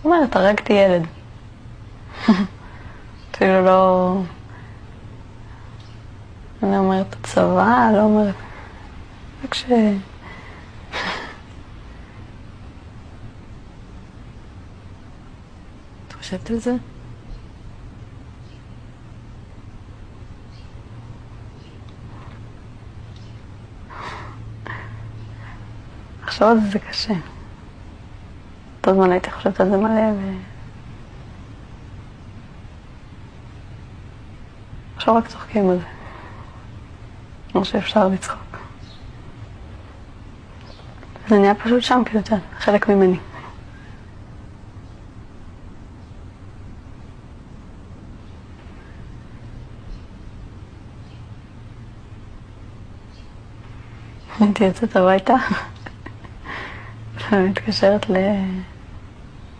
אומרת, הרגתי ילד. אפילו לא... אני אומרת הצבא, לא אומרת... רק ש... את חושבת על זה? לחשוב על זה קשה. אותו זמן הייתי חושבת על זה מלא עכשיו רק צוחקים על זה. כמו שאפשר לצחוק. זה נהיה פשוט שם, כאילו, חלק ממני. הייתי יוצאת הביתה ומתקשרת